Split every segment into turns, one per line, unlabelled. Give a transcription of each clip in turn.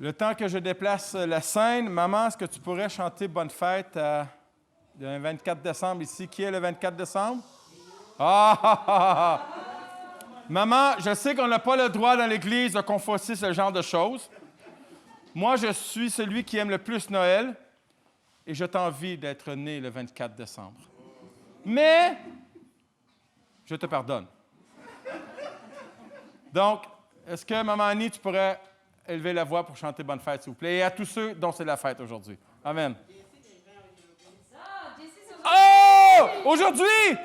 Le temps que je déplace la scène, maman, est-ce que tu pourrais chanter Bonne fête le 24 décembre ici? Qui est le 24 décembre? Ah! Maman, je sais qu'on n'a pas le droit dans l'Église de confesser ce genre de choses. Moi, je suis celui qui aime le plus Noël et je t'envie d'être né le 24 décembre. Mais, je te pardonne. Donc, est-ce que, Maman Annie, tu pourrais élever la voix pour chanter Bonne fête, s'il vous plaît, et à tous ceux dont c'est la fête aujourd'hui. Amen. Oh! Aujourd'hui!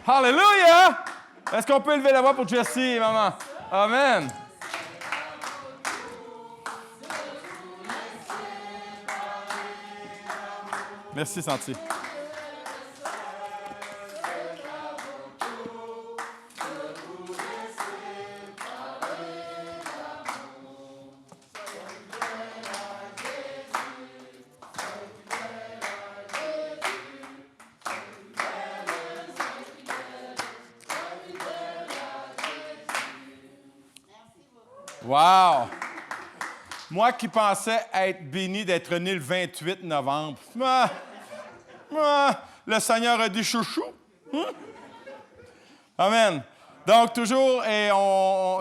Hallelujah! Est-ce qu'on peut élever la voix pour Jessie, maman? Amen. Merci, Santi. Wow! Moi qui pensais être béni d'être né le 28 novembre. Le Seigneur a dit chouchou. Amen. Donc, toujours, et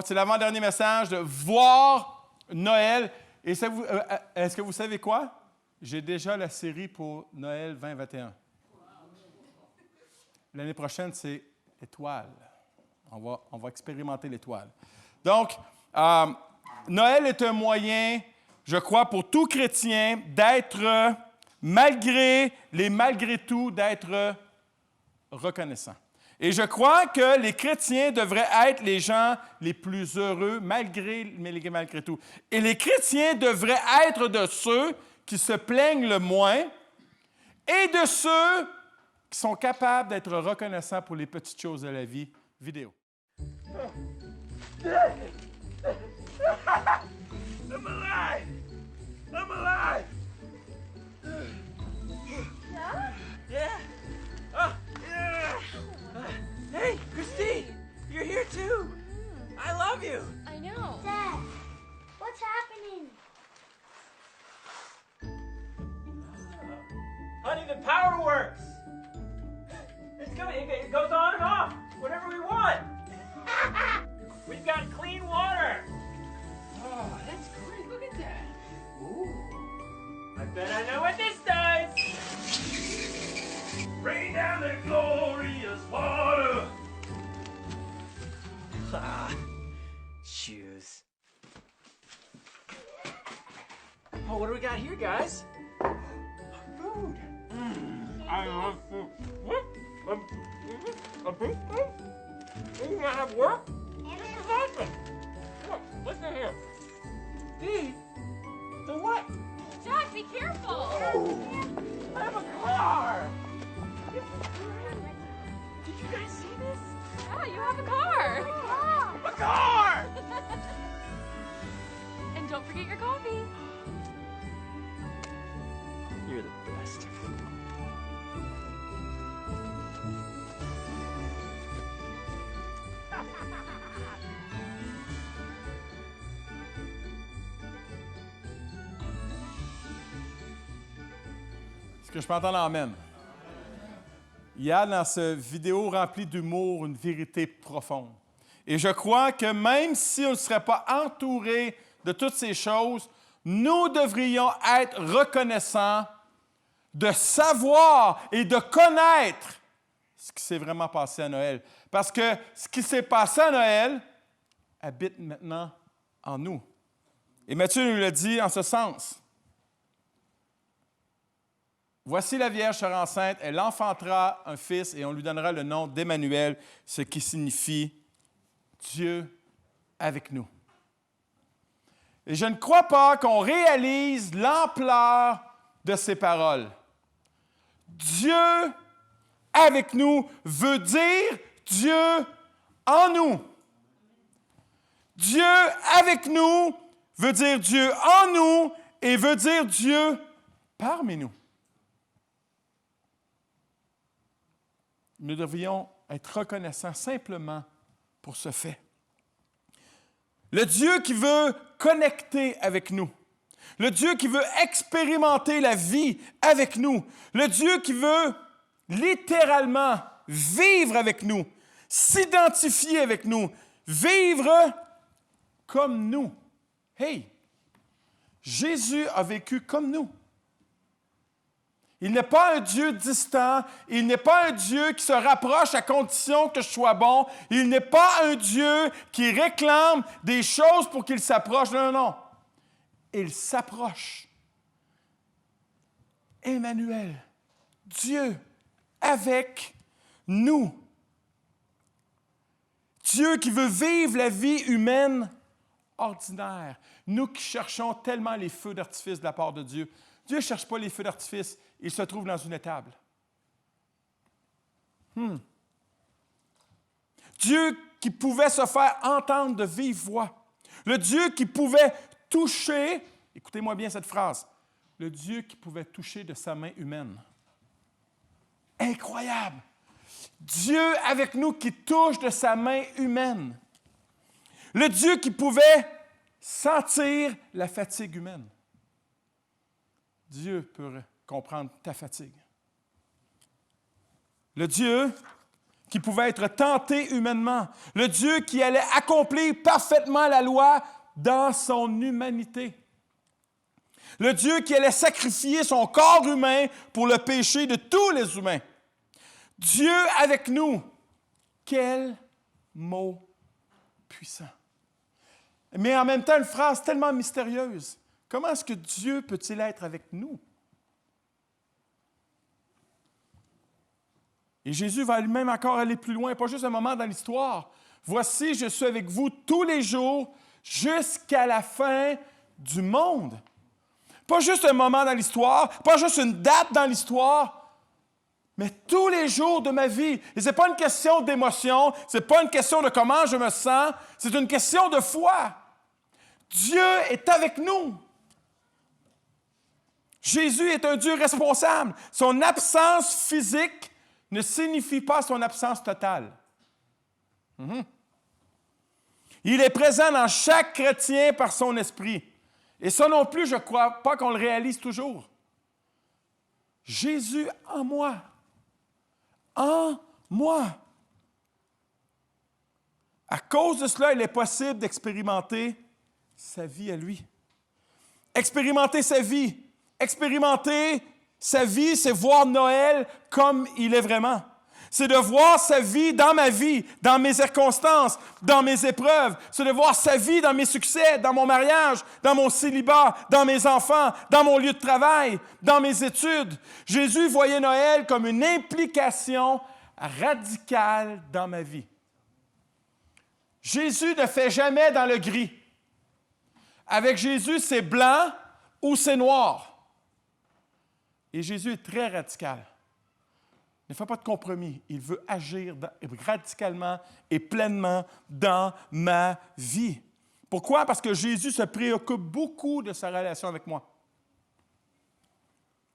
c'est l'avant-dernier message de voir Noël. Et est-ce que vous savez quoi? J'ai déjà la série pour Noël 2021. L'année prochaine, c'est l'étoile. On va expérimenter l'étoile. Donc, Noël est un moyen, je crois, pour tout chrétien d'être, malgré tout, d'être reconnaissant. Et je crois que les chrétiens devraient être les gens les plus heureux, malgré tout. Et les chrétiens devraient être de ceux qui se plaignent le moins et de ceux qui sont capables d'être reconnaissants pour les petites choses de la vie. Vidéo.
I'm alive! I'm alive!
Yeah?
Yeah? Yeah! Hey, Christine! You're here too! I love you!
I know.
Dad, what's happening?
Honey, the power works! It's good. It goes on and off whenever we want! We've got clean water! Oh, that's great. Look at that. Ooh. I bet I know what this does. Rain down the glorious water. Ah, shoes. Oh, what do we got here, guys? Food. I love food. What? A big food? You gonna have work? This is awesome. Look, listen here. Feed? The what?
Jack, be careful!
Oh, I have a car! Did you guys see this?
Yeah, you have a car!
A car!
And don't forget your coffee.
You're the best.
Est-ce que je peux entendre amen? Il y a dans cette vidéo remplie d'humour une vérité profonde. Et je crois que même si on ne serait pas entouré de toutes ces choses, nous devrions être reconnaissants de savoir et de connaître ce qui s'est vraiment passé à Noël. Parce que ce qui s'est passé à Noël habite maintenant en nous. Et Matthieu nous l'a dit en ce sens. Voici la Vierge sera enceinte, elle enfantera un fils et on lui donnera le nom d'Emmanuel, ce qui signifie Dieu avec nous. Et je ne crois pas qu'on réalise l'ampleur de ces paroles. Dieu avec nous veut dire Dieu en nous. Dieu avec nous veut dire Dieu en nous et veut dire Dieu parmi nous. Nous devrions être reconnaissants simplement pour ce fait. Le Dieu qui veut connecter avec nous. Le Dieu qui veut expérimenter la vie avec nous. Le Dieu qui veut littéralement vivre avec nous, s'identifier avec nous, vivre comme nous. Hey, Jésus a vécu comme nous. Il n'est pas un Dieu distant, il n'est pas un Dieu qui se rapproche à condition que je sois bon, il n'est pas un Dieu qui réclame des choses pour qu'il s'approche. Non, non, non. Il s'approche. Emmanuel, Dieu avec nous. Dieu qui veut vivre la vie humaine ordinaire. Nous qui cherchons tellement les feux d'artifice de la part de Dieu. Dieu ne cherche pas les feux d'artifice, il se trouve dans une étable. Dieu qui pouvait se faire entendre de vive voix. Le Dieu qui pouvait toucher, écoutez-moi bien cette phrase, le Dieu qui pouvait toucher de sa main humaine. Incroyable! Dieu avec nous qui touche de sa main humaine. Le Dieu qui pouvait sentir la fatigue humaine. Dieu peut comprendre ta fatigue. Le Dieu qui pouvait être tenté humainement. Le Dieu qui allait accomplir parfaitement la loi dans son humanité. Le Dieu qui allait sacrifier son corps humain pour le péché de tous les humains. Dieu avec nous. Quel mot puissant. Mais en même temps, une phrase tellement mystérieuse. Comment est-ce que Dieu peut-il être avec nous? Et Jésus va lui-même encore aller plus loin, pas juste un moment dans l'histoire. Voici, je suis avec vous tous les jours jusqu'à la fin du monde. Pas juste un moment dans l'histoire, pas juste une date dans l'histoire, mais tous les jours de ma vie. Et ce n'est pas une question d'émotion, ce n'est pas une question de comment je me sens, c'est une question de foi. Dieu est avec nous. Jésus est un Dieu responsable. Son absence physique ne signifie pas son absence totale. Il est présent dans chaque chrétien par son esprit. Et ça non plus, je ne crois pas qu'on le réalise toujours. Jésus en moi. En moi. À cause de cela, il est possible d'expérimenter sa vie à lui. Expérimenter sa vie. Expérimenter sa vie, c'est voir Noël comme il est vraiment. C'est de voir sa vie dans ma vie, dans mes circonstances, dans mes épreuves. C'est de voir sa vie dans mes succès, dans mon mariage, dans mon célibat, dans mes enfants, dans mon lieu de travail, dans mes études. Jésus voyait Noël comme une implication radicale dans ma vie. Jésus ne fait jamais dans le gris. Avec Jésus, c'est blanc ou c'est noir. Et Jésus est très radical. Il ne fait pas de compromis. Il veut agir radicalement et pleinement dans ma vie. Pourquoi? Parce que Jésus se préoccupe beaucoup de sa relation avec moi.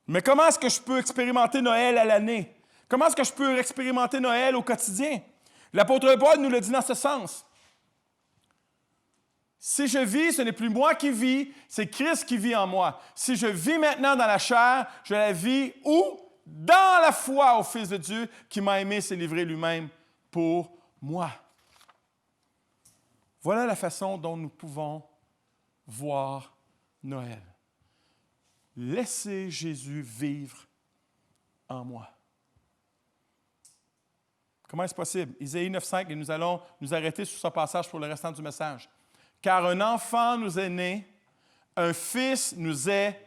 Mais comment est-ce que je peux expérimenter Noël à l'année? Comment est-ce que je peux expérimenter Noël au quotidien? L'apôtre Paul nous le dit dans ce sens. Si je vis, ce n'est plus moi qui vis, c'est Christ qui vit en moi. Si je vis maintenant dans la chair, je la vis où? Dans la foi au Fils de Dieu qui m'a aimé, s'est livré lui-même pour moi. Voilà la façon dont nous pouvons voir Noël. Laissez Jésus vivre en moi. Comment est-ce possible? Isaïe 9,5, et nous allons nous arrêter sur ce passage pour le restant du message. Car un enfant nous est né, un fils nous est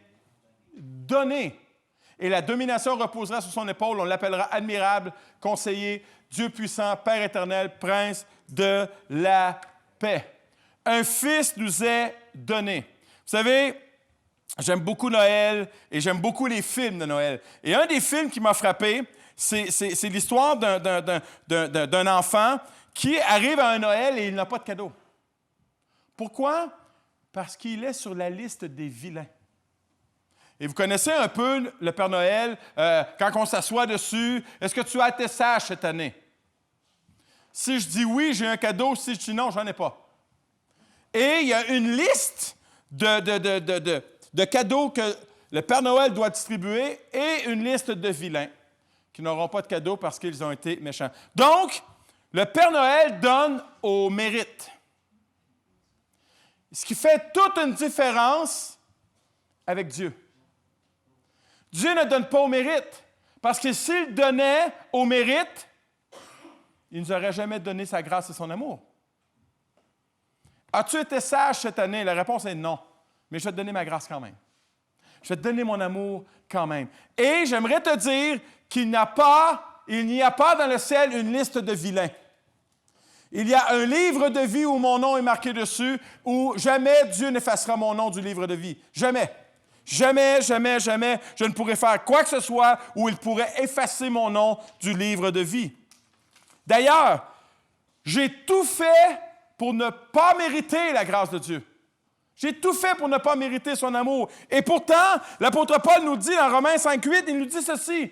donné. Et la domination reposera sur son épaule. On l'appellera admirable, conseiller, Dieu puissant, Père éternel, prince de la paix. Un fils nous est donné. Vous savez, j'aime beaucoup Noël et j'aime beaucoup les films de Noël. Et un des films qui m'a frappé, c'est l'histoire d'un enfant qui arrive à un Noël et il n'a pas de cadeau. Pourquoi? Parce qu'il est sur la liste des vilains. Et vous connaissez un peu le Père Noël, quand on s'assoit dessus, est-ce que tu as été sage cette année? Si je dis oui, j'ai un cadeau. Si je dis non, j'en ai pas. Et il y a une liste de cadeaux que le Père Noël doit distribuer et une liste de vilains qui n'auront pas de cadeaux parce qu'ils ont été méchants. Donc, le Père Noël donne au mérite. Ce qui fait toute une différence avec Dieu. Dieu ne donne pas au mérite, parce que s'il donnait au mérite, il ne nous aurait jamais donné sa grâce et son amour. As-tu été sage cette année? La réponse est non, mais je vais te donner ma grâce quand même. Je vais te donner mon amour quand même. Et j'aimerais te dire qu'il n'y a pas dans le ciel une liste de vilains. Il y a un livre de vie où mon nom est marqué dessus, où jamais Dieu n'effacera mon nom du livre de vie. Jamais. Jamais, jamais, jamais, je ne pourrais faire quoi que ce soit où il pourrait effacer mon nom du livre de vie. D'ailleurs, j'ai tout fait pour ne pas mériter la grâce de Dieu. J'ai tout fait pour ne pas mériter son amour. Et pourtant, l'apôtre Paul nous dit dans Romains 5,8, il nous dit ceci.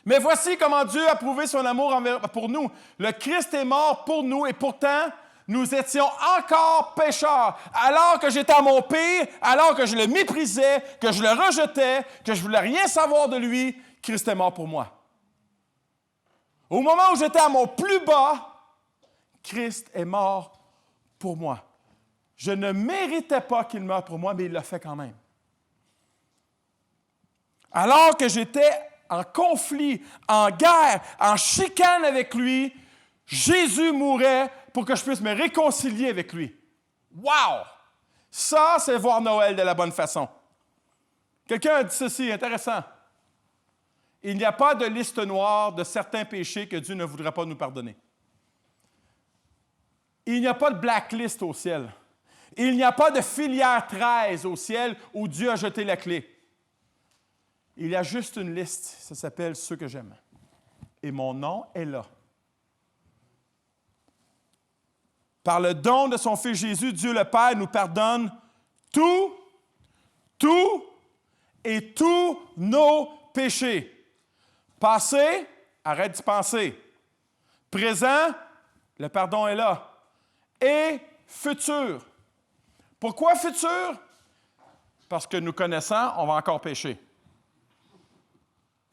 Mais voici comment Dieu a prouvé son amour pour nous. Le Christ est mort pour nous et pourtant, nous étions encore pécheurs. Alors que j'étais à mon pire, alors que je le méprisais, que je le rejetais, que je ne voulais rien savoir de lui, Christ est mort pour moi. Au moment où j'étais à mon plus bas, Christ est mort pour moi. Je ne méritais pas qu'il meure pour moi, mais il l'a fait quand même. Alors que j'étais en conflit, en guerre, en chicane avec lui, Jésus mourait pour que je puisse me réconcilier avec lui. Wow! Ça, c'est voir Noël de la bonne façon. Quelqu'un a dit ceci, intéressant. Il n'y a pas de liste noire de certains péchés que Dieu ne voudrait pas nous pardonner. Il n'y a pas de blacklist au ciel. Il n'y a pas de filière 13 au ciel où Dieu a jeté la clé. Il y a juste une liste, ça s'appelle « Ceux que j'aime ». Et mon nom est là. Par le don de son Fils Jésus, Dieu le Père nous pardonne tout et tous nos péchés. Passé, arrête d'y penser. Présent, le pardon est là. Et futur. Pourquoi futur? Parce que nous connaissant, on va encore pécher.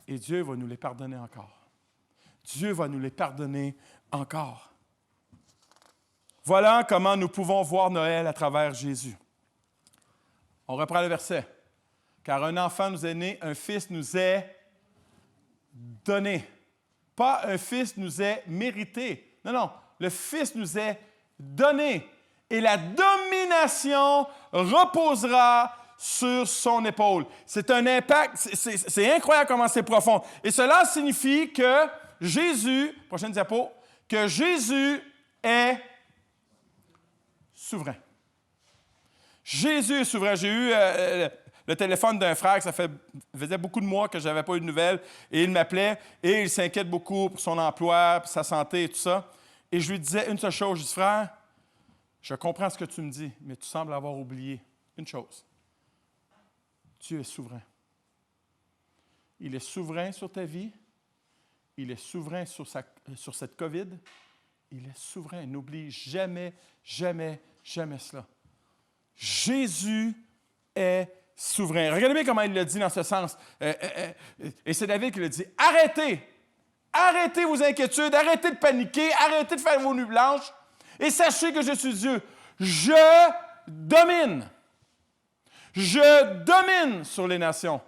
Et Dieu va nous les pardonner encore. Dieu va nous les pardonner encore. Voilà comment nous pouvons voir Noël à travers Jésus. On reprend le verset. Car un enfant nous est né, un fils nous est donné. Pas un fils nous est mérité. Non, le fils nous est donné. Et la domination reposera sur son épaule. C'est un impact, c'est incroyable comment c'est profond. Et cela signifie que Jésus, prochaine diapo, que Jésus est souverain. Jésus est souverain. J'ai eu le téléphone d'un frère, ça faisait beaucoup de mois que je n'avais pas eu de nouvelles, et il m'appelait, et il s'inquiète beaucoup pour son emploi, pour sa santé et tout ça. Et je lui disais une seule chose, je dis, frère, je comprends ce que tu me dis, mais tu sembles avoir oublié une chose. Dieu est souverain. Il est souverain sur ta vie. Il est souverain sur cette COVID. Il est souverain. N'oublie jamais, jamais, jamais cela. Jésus est souverain. Regardez bien comment il le dit dans ce sens. Et c'est David qui le dit. Arrêtez! Arrêtez vos inquiétudes, arrêtez de paniquer, arrêtez de faire vos nuits blanches et sachez que je suis Dieu. Je domine. Je domine sur les nations.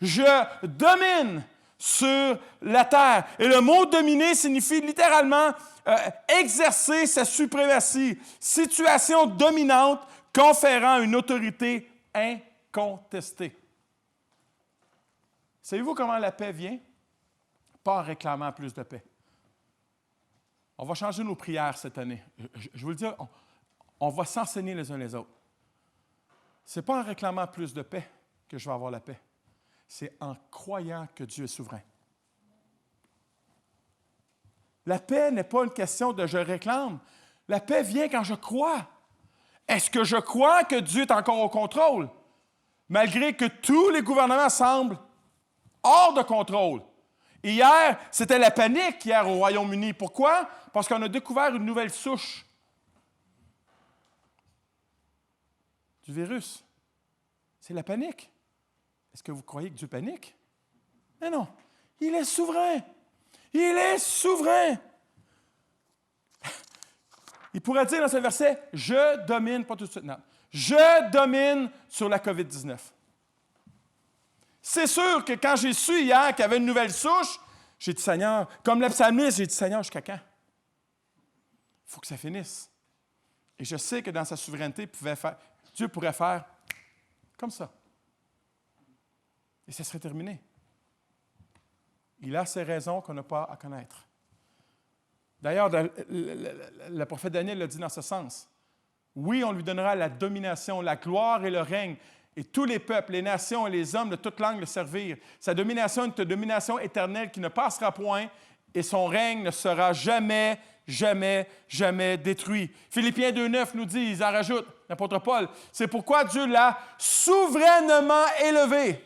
Je domine sur la terre. Et le mot « dominer » signifie littéralement exercer sa suprématie, situation dominante conférant une autorité incontestée. Savez-vous comment la paix vient? Pas en réclamant plus de paix. On va changer nos prières cette année. Je vous le dis, on va s'enseigner les uns les autres. Ce n'est pas en réclamant plus de paix que je vais avoir la paix. C'est en croyant que Dieu est souverain. La paix n'est pas une question de « je réclame ». La paix vient quand je crois. Est-ce que je crois que Dieu est encore au contrôle? Malgré que tous les gouvernements semblent hors de contrôle. Hier, c'était la panique hier au Royaume-Uni. Pourquoi? Parce qu'on a découvert une nouvelle souche. du virus. C'est la panique. Est-ce que vous croyez que Dieu panique? Mais non. Il est souverain. Il est souverain. Il pourrait dire dans ce verset, « Je domine, pas tout de suite, non. Je domine sur la COVID-19. » C'est sûr que quand j'ai su hier qu'il y avait une nouvelle souche, j'ai dit, Seigneur, comme le psalmiste, j'ai dit, Seigneur, jusqu'à quand? Il faut que ça finisse. Et je sais que dans sa souveraineté, Dieu pourrait faire comme ça. Et ça serait terminé. Il a ses raisons qu'on n'a pas à connaître. D'ailleurs, le prophète Daniel l'a dit dans ce sens. Oui, on lui donnera la domination, la gloire et le règne, et tous les peuples, les nations et les hommes de toute langue le servir. Sa domination est une domination éternelle qui ne passera point, et son règne ne sera jamais, jamais, jamais détruit. Philippiens 2,9 nous dit, ils en rajoutent, l'apôtre Paul, c'est pourquoi Dieu l'a souverainement élevé.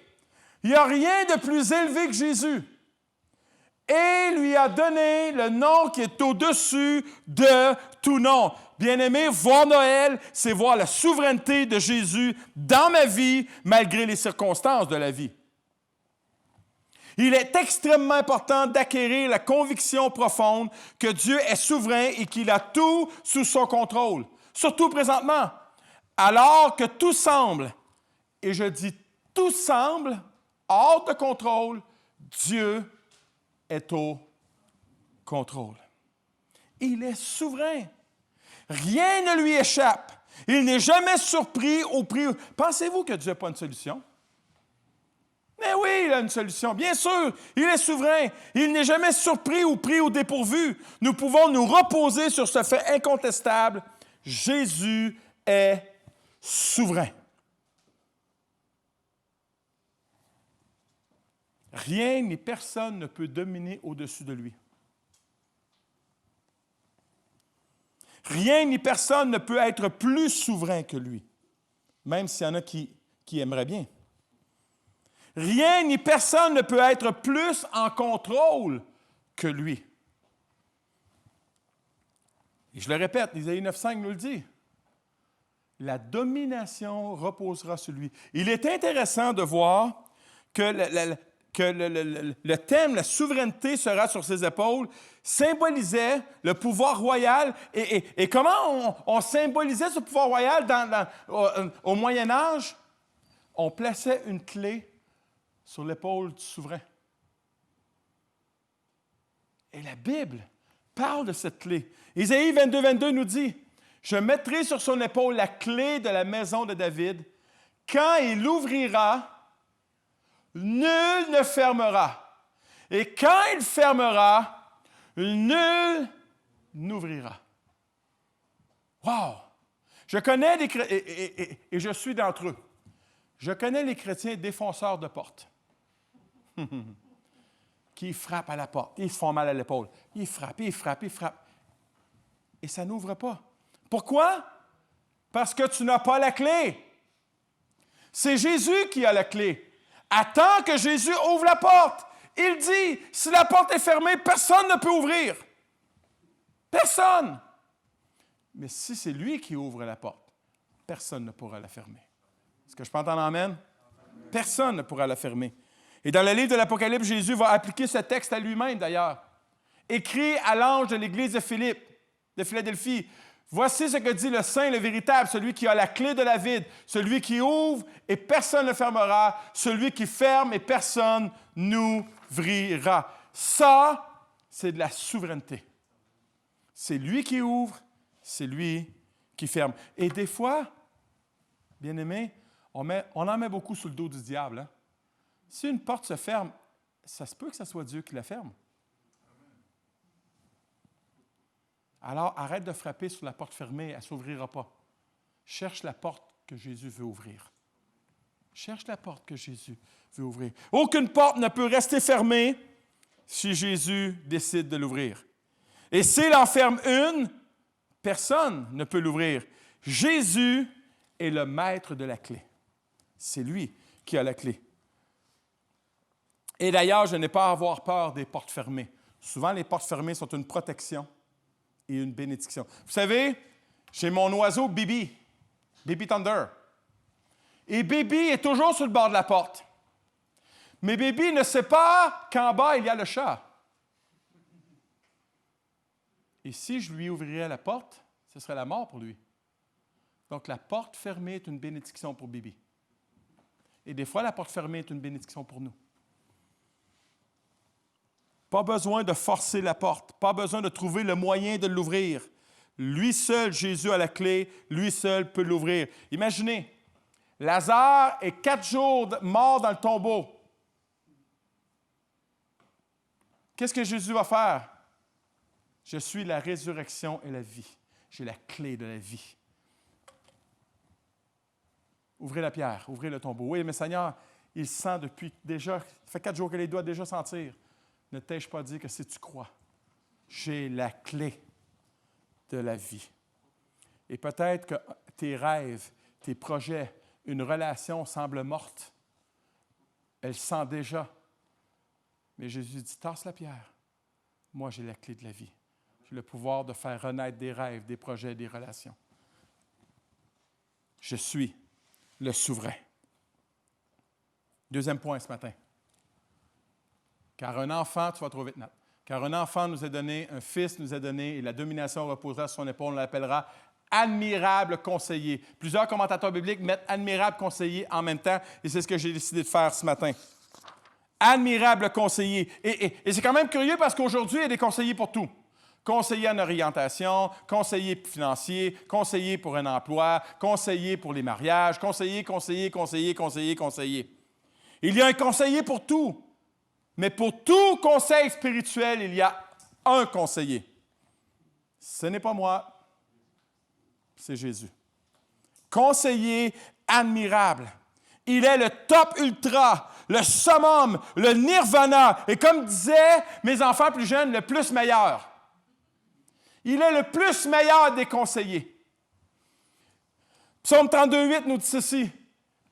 Il n'y a rien de plus élevé que Jésus. Et lui a donné le nom qui est au-dessus de tout nom. Bien-aimé, voir Noël, c'est voir la souveraineté de Jésus dans ma vie, malgré les circonstances de la vie. Il est extrêmement important d'acquérir la conviction profonde que Dieu est souverain et qu'il a tout sous son contrôle, surtout présentement. Alors que tout semble, et je dis tout semble, hors de contrôle, Dieu est au contrôle. Il est souverain. Rien ne lui échappe. Il n'est jamais surpris au prix. Pensez-vous que Dieu n'a pas une solution? Mais oui, il a une solution. Bien sûr, il est souverain. Il n'est jamais surpris ou pris au dépourvu. Nous pouvons nous reposer sur ce fait incontestable. Jésus est souverain. Rien ni personne ne peut dominer au-dessus de lui. Rien ni personne ne peut être plus souverain que lui, même s'il y en a qui aimeraient bien. Rien ni personne ne peut être plus en contrôle que lui. Et je le répète, Isaïe 9,5 nous le dit. La domination reposera sur lui. Il est intéressant de voir que le thème, la souveraineté sera sur ses épaules, symbolisait le pouvoir royal. Et comment on symbolisait ce pouvoir royal au Moyen Âge? On plaçait une clé sur l'épaule du souverain. Et la Bible parle de cette clé. Isaïe 22 nous dit, « Je mettrai sur son épaule la clé de la maison de David. Quand il l'ouvrira, nul ne fermera. Et quand il fermera, nul n'ouvrira. » Wow! Je connais les chrétiens, et je suis d'entre eux. Je connais les chrétiens défonceurs de portes. Qui frappent à la porte. Ils se font mal à l'épaule. Ils frappent. Et ça n'ouvre pas. Pourquoi? Parce que tu n'as pas la clé. C'est Jésus qui a la clé. Attends que Jésus ouvre la porte. Il dit, si la porte est fermée, personne ne peut ouvrir. Personne. Mais si c'est lui qui ouvre la porte, personne ne pourra la fermer. Est-ce que je peux entendre amen? Personne ne pourra la fermer. Et dans le livre de l'Apocalypse, Jésus va appliquer ce texte à lui-même, d'ailleurs. Écrit à l'ange de l'église de Philadelphie. Voici ce que dit le Saint, le véritable, celui qui a la clé de David, celui qui ouvre et personne ne fermera, celui qui ferme et personne n'ouvrira. Ça, c'est de la souveraineté. C'est lui qui ouvre, c'est lui qui ferme. Et des fois, bien-aimés, on en met beaucoup sur le dos du diable. Hein? Si une porte se ferme, ça se peut que ce soit Dieu qui la ferme. Alors, arrête de frapper sur la porte fermée, elle ne s'ouvrira pas. Cherche la porte que Jésus veut ouvrir. Cherche la porte que Jésus veut ouvrir. Aucune porte ne peut rester fermée si Jésus décide de l'ouvrir. Et s'il en ferme une, personne ne peut l'ouvrir. Jésus est le maître de la clé. C'est lui qui a la clé. Et d'ailleurs, je n'ai pas à avoir peur des portes fermées. Souvent, les portes fermées sont une protection et une bénédiction. Vous savez, j'ai mon oiseau Bibi Thunder. Et Baby est toujours sur le bord de la porte. Mais Baby ne sait pas qu'en bas, il y a le chat. Et si je lui ouvrirais la porte, ce serait la mort pour lui. Donc, la porte fermée est une bénédiction pour Baby. Et des fois, la porte fermée est une bénédiction pour nous. Pas besoin de forcer la porte, pas besoin de trouver le moyen de l'ouvrir. Lui seul, Jésus a la clé, lui seul peut l'ouvrir. Imaginez, Lazare est 4 jours mort dans le tombeau. Qu'est-ce que Jésus va faire? Je suis la résurrection et la vie. J'ai la clé de la vie. Ouvrez la pierre, ouvrez le tombeau. Oui, mais Seigneur, il sent depuis déjà, ça fait 4 jours qu'il doit déjà sentir. Ne t'ai-je pas dit que si tu crois, j'ai la clé de la vie. Et peut-être que tes rêves, tes projets, une relation semble morte. Elle sent déjà. Mais Jésus dit, tasse la pierre. Moi, j'ai la clé de la vie. J'ai le pouvoir de faire renaître des rêves, des projets, des relations. Je suis le souverain. Deuxième point ce matin. Car un enfant, tu vas trop vite, Nat. Car un enfant nous est donné, un fils nous est donné, et la domination reposera sur son épaule, on l'appellera admirable conseiller. Plusieurs commentateurs bibliques mettent admirable conseiller en même temps, et c'est ce que j'ai décidé de faire ce matin. Admirable conseiller. Et c'est quand même curieux parce qu'aujourd'hui, il y a des conseillers pour tout. Conseiller en orientation, conseiller financier, conseiller pour un emploi, conseiller pour les mariages, conseiller. Il y a un conseiller pour tout. Mais pour tout conseil spirituel, il y a un conseiller. Ce n'est pas moi, c'est Jésus. Conseiller admirable. Il est le top ultra, le summum, le nirvana. Et comme disaient mes enfants plus jeunes, le plus meilleur. Il est le plus meilleur des conseillers. Psaume 32:8 nous dit ceci.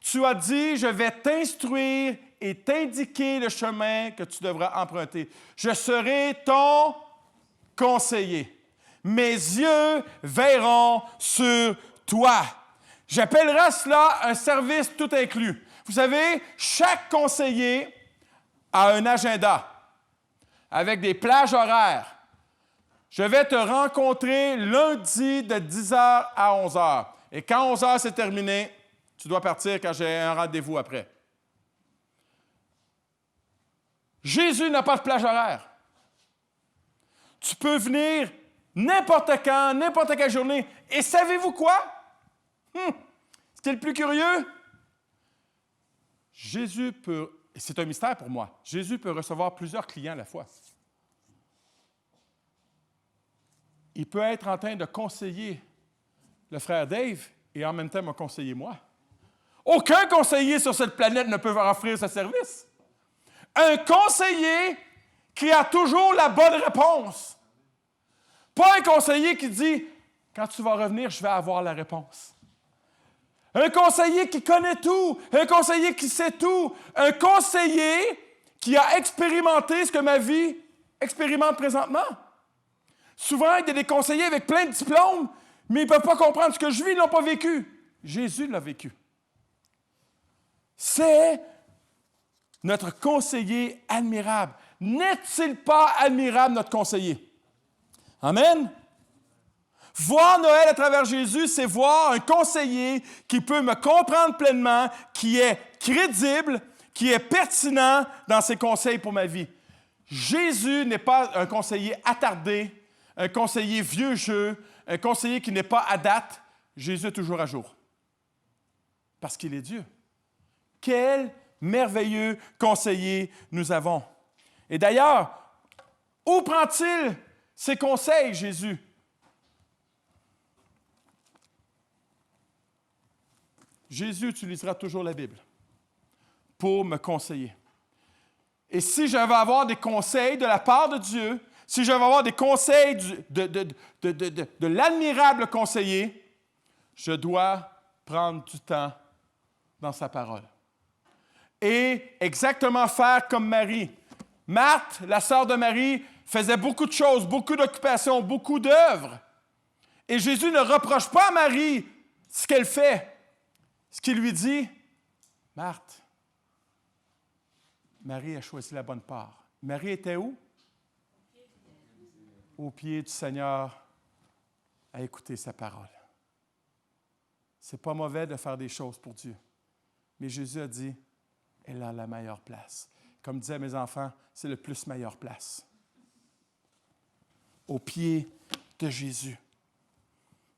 Tu as dit, je vais t'instruire et t'indiquer le chemin que tu devras emprunter. Je serai ton conseiller. Mes yeux veilleront sur toi. J'appellerai cela un service tout inclus. Vous savez, chaque conseiller a un agenda avec des plages horaires. Je vais te rencontrer lundi de 10h à 11h. Et quand 11h c'est terminé, tu dois partir quand j'ai un rendez-vous après. Jésus n'a pas de plage horaire. Tu peux venir n'importe quand, n'importe quelle journée. Et savez-vous quoi? Ce qui est le plus curieux, Jésus peut, et c'est un mystère pour moi, Jésus peut recevoir plusieurs clients à la fois. Il peut être en train de conseiller le frère Dave et en même temps me conseiller moi. Aucun conseiller sur cette planète ne peut offrir ce service. Un conseiller qui a toujours la bonne réponse. Pas un conseiller qui dit, quand tu vas revenir, je vais avoir la réponse. Un conseiller qui connaît tout, un conseiller qui sait tout, un conseiller qui a expérimenté ce que ma vie expérimente présentement. Souvent, il y a des conseillers avec plein de diplômes, mais ils ne peuvent pas comprendre ce que je vis, ils ne l'ont pas vécu. Jésus l'a vécu. C'est notre conseiller admirable. N'est-il pas admirable, notre conseiller? Amen? Voir Noël à travers Jésus, c'est voir un conseiller qui peut me comprendre pleinement, qui est crédible, qui est pertinent dans ses conseils pour ma vie. Jésus n'est pas un conseiller attardé, un conseiller vieux jeu, un conseiller qui n'est pas à date. Jésus est toujours à jour. Parce qu'il est Dieu. Quel merveilleux conseiller nous avons. Et d'ailleurs, où prend-il ses conseils, Jésus? Jésus utilisera toujours la Bible pour me conseiller. Et si je vais avoir des conseils de la part de Dieu, si je vais avoir des conseils de l'admirable conseiller, je dois prendre du temps dans sa parole. Et exactement faire comme Marie. Marthe, la sœur de Marie, faisait beaucoup de choses, beaucoup d'occupations, beaucoup d'œuvres. Et Jésus ne reproche pas à Marie ce qu'elle fait. Ce qu'il lui dit, Marthe, Marie a choisi la bonne part. Marie était où? Au pied du Seigneur, à écouter sa parole. C'est pas mauvais de faire des choses pour Dieu. Mais Jésus a dit, elle a la meilleure place. Comme disaient mes enfants, c'est le plus meilleure place. Au pied de Jésus.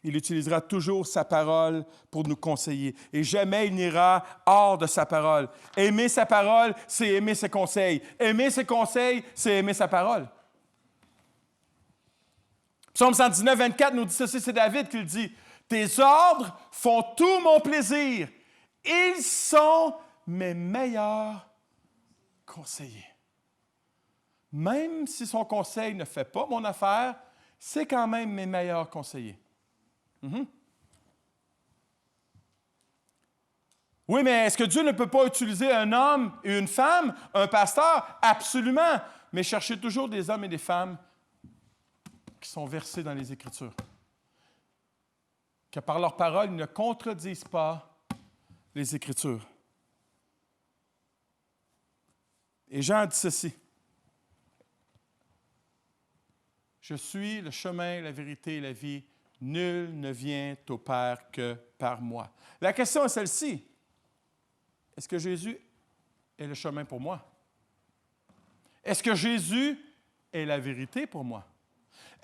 Il utilisera toujours sa parole pour nous conseiller. Et jamais il n'ira hors de sa parole. Aimer sa parole, c'est aimer ses conseils. Aimer ses conseils, c'est aimer sa parole. Psaume 119, 24 nous dit ceci, c'est David qui le dit. « Tes ordres font tout mon plaisir. Ils sont mes meilleurs conseillers. » Même si son conseil ne fait pas mon affaire, c'est quand même mes meilleurs conseillers. Oui, mais est-ce que Dieu ne peut pas utiliser un homme et une femme, un pasteur? Absolument. Mais cherchez toujours des hommes et des femmes qui sont versés dans les Écritures. Que par leur parole, ils ne contredisent pas les Écritures. Et Jean dit ceci. Je suis le chemin, la vérité et la vie. Nul ne vient au Père que par moi. La question est celle-ci. Est-ce que Jésus est le chemin pour moi? Est-ce que Jésus est la vérité pour moi?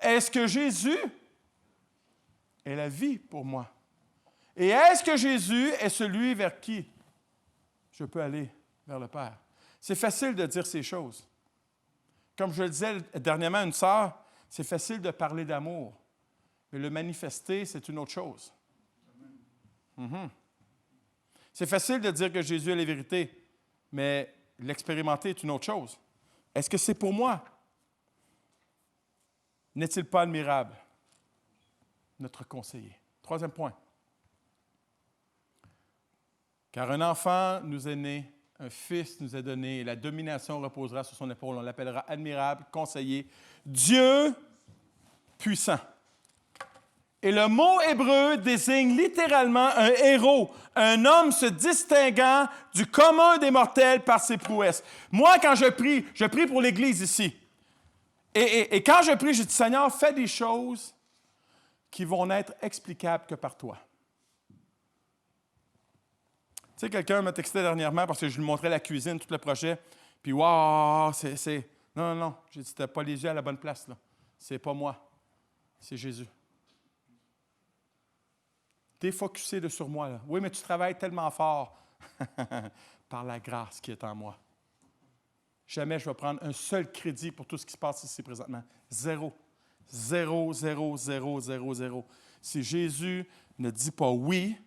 Est-ce que Jésus est la vie pour moi? Et est-ce que Jésus est celui vers qui je peux aller vers le Père? C'est facile de dire ces choses. Comme je le disais dernièrement à une sœur, c'est facile de parler d'amour. Mais le manifester, c'est une autre chose. C'est facile de dire que Jésus est la vérité, mais l'expérimenter est une autre chose. Est-ce que c'est pour moi? N'est-il pas admirable? Notre conseiller. Troisième point. Car un enfant nous est né, un fils nous est donné, et la domination reposera sur son épaule. On l'appellera admirable, conseiller, Dieu puissant. Et le mot hébreu désigne littéralement un héros, un homme se distinguant du commun des mortels par ses prouesses. Moi, quand je prie pour l'Église ici. Et quand je prie, je dis, Seigneur, fais des choses qui vont n'être explicables que par toi. Tu sais, quelqu'un m'a texté dernièrement parce que je lui montrais la cuisine, tout le projet. Puis, waouh, c'est... Non. J'ai dit, tu n'as pas les yeux à la bonne place, là. C'est pas moi, c'est Jésus. Défocusé de sur moi, là. Oui, mais tu travailles tellement fort par la grâce qui est en moi. Jamais je vais prendre un seul crédit pour tout ce qui se passe ici présentement. Zéro. Zéro. Si Jésus ne dit pas oui,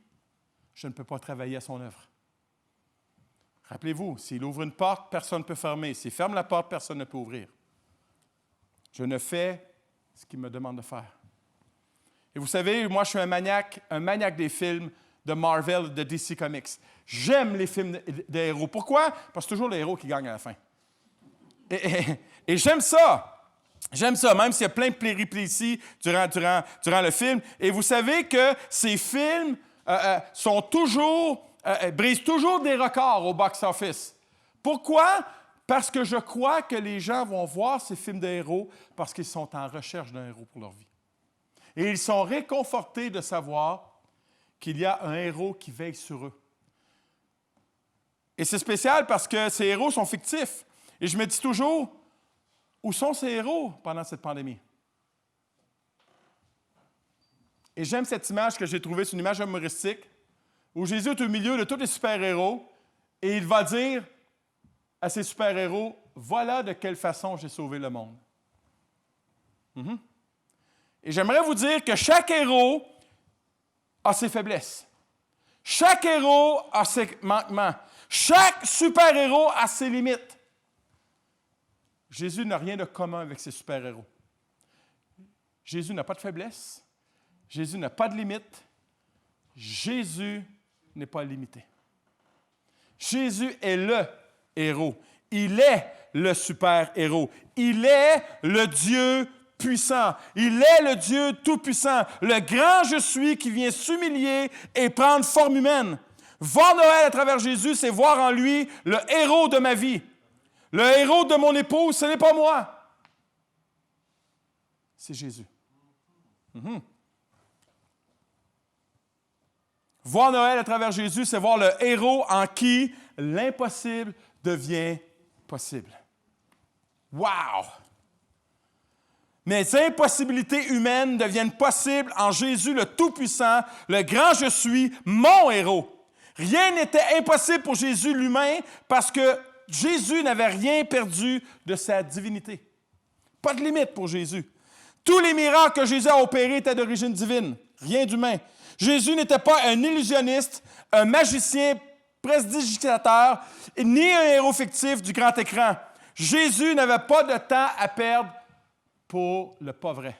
je ne peux pas travailler à son œuvre. Rappelez-vous, s'il ouvre une porte, personne ne peut fermer. S'il ferme la porte, personne ne peut ouvrir. Je ne fais ce qu'il me demande de faire. Et vous savez, moi, je suis un maniaque des films de Marvel, de DC Comics. J'aime les films de héros. Pourquoi? Parce que c'est toujours les héros qui gagnent à la fin. Et j'aime ça. J'aime ça, même s'il y a plein de péripéties durant le film. Et vous savez que ces films brisent toujours des records au box-office. Pourquoi? Parce que je crois que les gens vont voir ces films de héros parce qu'ils sont en recherche d'un héros pour leur vie. Et ils sont réconfortés de savoir qu'il y a un héros qui veille sur eux. Et c'est spécial parce que ces héros sont fictifs. Et je me dis toujours, où sont ces héros pendant cette pandémie? Et j'aime cette image que j'ai trouvée, c'est une image humoristique, où Jésus est au milieu de tous les super-héros et il va dire à ces super-héros, voilà de quelle façon j'ai sauvé le monde. Et j'aimerais vous dire que chaque héros a ses faiblesses. Chaque héros a ses manquements. Chaque super-héros a ses limites. Jésus n'a rien de commun avec ses super-héros. Jésus n'a pas de faiblesse. Jésus n'a pas de limite. Jésus n'est pas limité. Jésus est le héros. Il est le super-héros. Il est le Dieu puissant. Il est le Dieu tout-puissant. Le grand je suis qui vient s'humilier et prendre forme humaine. Voir Noël à travers Jésus, c'est voir en lui le héros de ma vie. Le héros de mon épouse, ce n'est pas moi. C'est Jésus. Voir Noël à travers Jésus, c'est voir le héros en qui l'impossible devient possible. Wow! Mes impossibilités humaines deviennent possibles en Jésus le Tout-Puissant, le grand je suis, mon héros. Rien n'était impossible pour Jésus l'humain parce que Jésus n'avait rien perdu de sa divinité. Pas de limite pour Jésus. Tous les miracles que Jésus a opérés étaient d'origine divine, rien d'humain. Jésus n'était pas un illusionniste, un magicien prestidigitateur, ni un héros fictif du grand écran. Jésus n'avait pas de temps à perdre pour le pas vrai.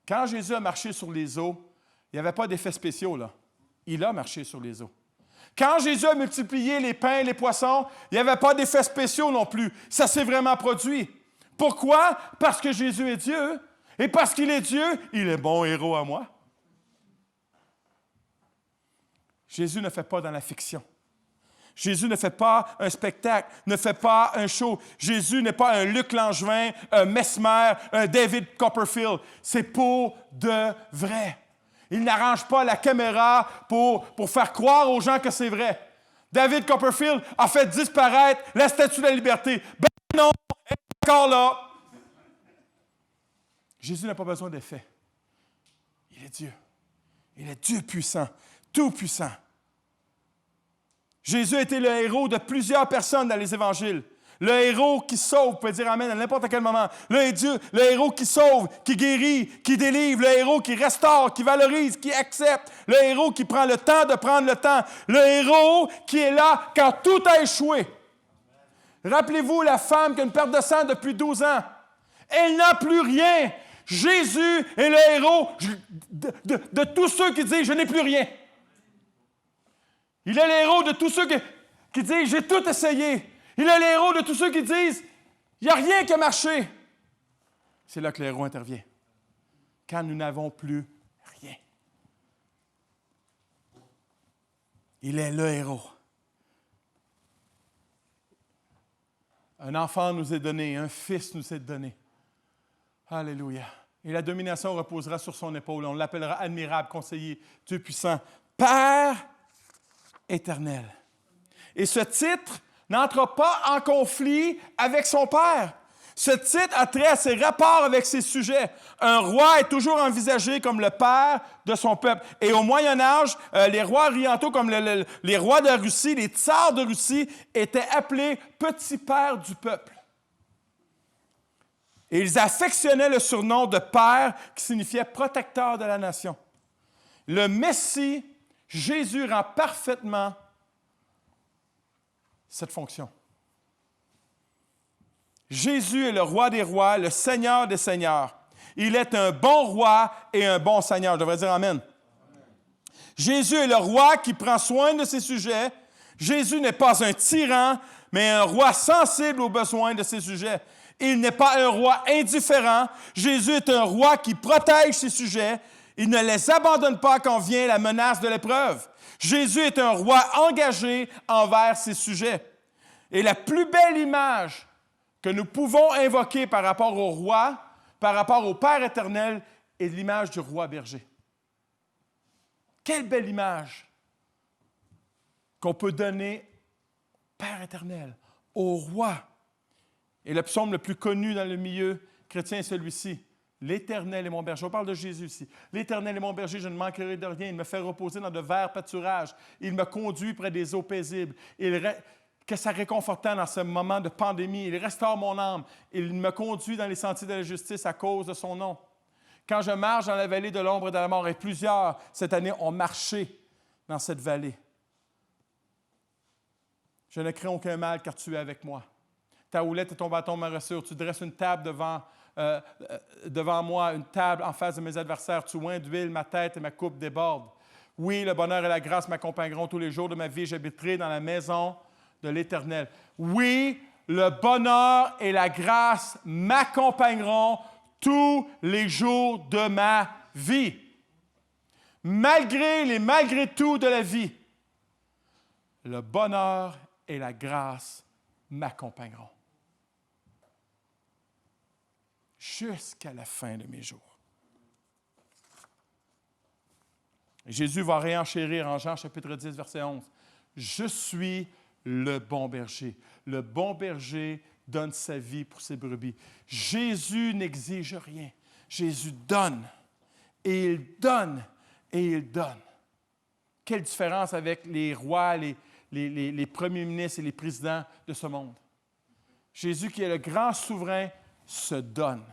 Quand Jésus a marché sur les eaux, il n'y avait pas d'effets spéciaux, là. Il a marché sur les eaux. Quand Jésus a multiplié les pains et les poissons, il n'y avait pas d'effets spéciaux non plus. Ça s'est vraiment produit. Pourquoi? Parce que Jésus est Dieu. Et parce qu'il est Dieu, il est mon héros à moi. Jésus ne fait pas dans la fiction. Jésus ne fait pas un spectacle, ne fait pas un show. Jésus n'est pas un Luc Langevin, un Mesmer, un David Copperfield. C'est pour de vrai. Il n'arrange pas la caméra pour faire croire aux gens que c'est vrai. David Copperfield a fait disparaître la Statue de la Liberté. Ben non, elle est encore là. Jésus n'a pas besoin d'effets. Il est Dieu. Il est Dieu puissant, tout puissant. Jésus a été le héros de plusieurs personnes dans les évangiles. Le héros qui sauve, vous pouvez dire amen à n'importe quel moment. Le héros qui sauve, qui guérit, qui délivre. Le héros qui restaure, qui valorise, qui accepte. Le héros qui prend le temps de prendre le temps. Le héros qui est là quand tout a échoué. Rappelez-vous la femme qui a une perte de sang depuis 12 ans. Elle n'a plus rien. Jésus est le héros de tous ceux qui disent « je n'ai plus rien ». Il est le héros de tous ceux qui disent « j'ai tout essayé ». Il est le héros de tous ceux qui disent « il n'y a rien qui a marché ». C'est là que le héros intervient. Quand nous n'avons plus rien. Il est le héros. Un enfant nous est donné, un fils nous est donné. Alléluia. Et la domination reposera sur son épaule. On l'appellera admirable, conseiller, Dieu puissant, Père éternel. Et ce titre n'entre pas en conflit avec son Père. Ce titre a trait à ses rapports avec ses sujets. Un roi est toujours envisagé comme le père de son peuple. Et au Moyen Âge, les rois orientaux, comme les rois de Russie, les tsars de Russie, étaient appelés petit père du peuple. Et ils affectionnaient le surnom de père qui signifiait protecteur de la nation. Le Messie, Jésus, rend parfaitement cette fonction. Jésus est le roi des rois, le Seigneur des seigneurs. Il est un bon roi et un bon Seigneur. Je devrais dire amen. Jésus est le roi qui prend soin de ses sujets. Jésus n'est pas un tyran, mais un roi sensible aux besoins de ses sujets. Il n'est pas un roi indifférent. Jésus est un roi qui protège ses sujets. Il ne les abandonne pas quand vient la menace de l'épreuve. Jésus est un roi engagé envers ses sujets. Et la plus belle image que nous pouvons invoquer par rapport au roi, par rapport au Père éternel, est l'image du roi berger. Quelle belle image qu'on peut donner au Père éternel, au roi. Et le psaume le plus connu dans le milieu chrétien est celui-ci. L'Éternel est mon berger. On parle de Jésus ici. L'Éternel est mon berger, je ne manquerai de rien. Il me fait reposer dans de verts pâturages. Il me conduit près des eaux paisibles. Que ça réconfortant dans ce moment de pandémie. Il restaure mon âme. Il me conduit dans les sentiers de la justice à cause de son nom. Quand je marche dans la vallée de l'ombre de la mort, et plusieurs cette année ont marché dans cette vallée, je ne crains aucun mal car tu es avec moi. Ta houlette et ton bâton me rassurent. Tu dresses une table devant moi, une table en face de mes adversaires. Tu oins d'huile ma tête et ma coupe déborde. Oui, le bonheur et la grâce m'accompagneront tous les jours de ma vie. J'habiterai dans la maison de l'Éternel. Oui, le bonheur et la grâce m'accompagneront tous les jours de ma vie. malgré les malgré tout de la vie, le bonheur et la grâce m'accompagneront jusqu'à la fin de mes jours. Et Jésus va réenchérir en Jean chapitre 10, verset 11. Je suis le bon berger. Le bon berger donne sa vie pour ses brebis. Jésus n'exige rien. Jésus donne. Et il donne. Et il donne. Quelle différence avec les rois, les premiers ministres et les présidents de ce monde. Jésus, qui est le grand souverain, se donne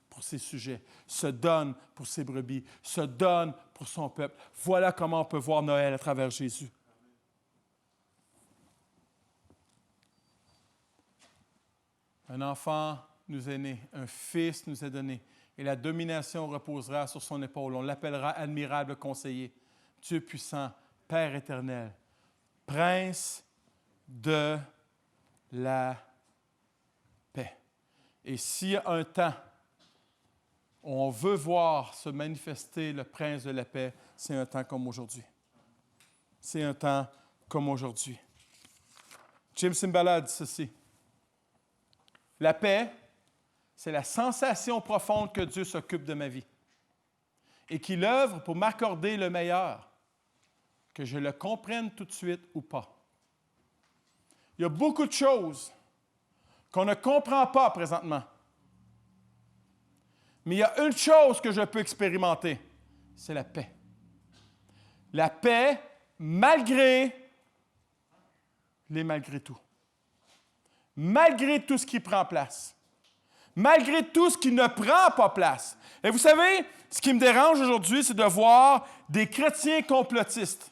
pour ses sujets, se donne pour ses brebis, se donne pour son peuple. Voilà comment on peut voir Noël à travers Jésus. Un enfant nous est né, un fils nous est donné, et la domination reposera sur son épaule. On l'appellera admirable conseiller, Dieu puissant, Père éternel, Prince de la paix. Et s'il y a un temps où on veut voir se manifester le Prince de la paix, c'est un temps comme aujourd'hui. C'est un temps comme aujourd'hui. Jim Cymbala dit ceci. La paix, c'est la sensation profonde que Dieu s'occupe de ma vie et qu'il œuvre pour m'accorder le meilleur, que je le comprenne tout de suite ou pas. Il y a beaucoup de choses qu'on ne comprend pas présentement. Mais il y a une chose que je peux expérimenter, c'est la paix. La paix malgré les malgré tout. Malgré tout ce qui prend place. Malgré tout ce qui ne prend pas place. Et vous savez, ce qui me dérange aujourd'hui, c'est de voir des chrétiens complotistes.